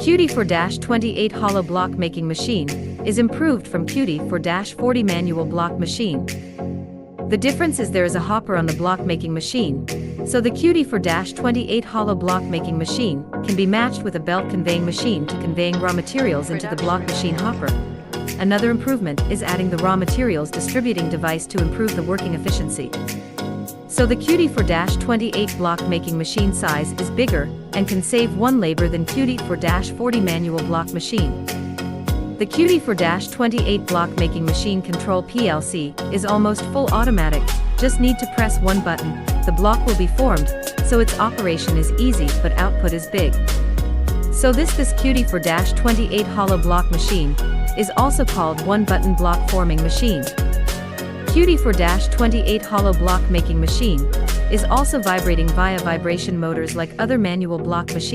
QT4-28 hollow block making machine is improved from QT4-40 manual block machine. The difference is there is a hopper on the block making machine, so the QT4-28 hollow block making machine can be matched with a belt conveying machine to conveying raw materials into the block machine hopper. Another improvement is adding the raw materials distributing device to improve the working efficiency. So the QT4-28 block making machine size is bigger and can save one labor than QT4-40 manual block machine. The QT4-28 block making machine control PLC is almost full automatic, just need to press one button, the block will be formed, so its operation is easy but output is big. So this QT4-28 hollow block machine is also called one-button block forming machine. QT4-28 hollow block making machine is also vibrating via vibration motors like other manual block machines.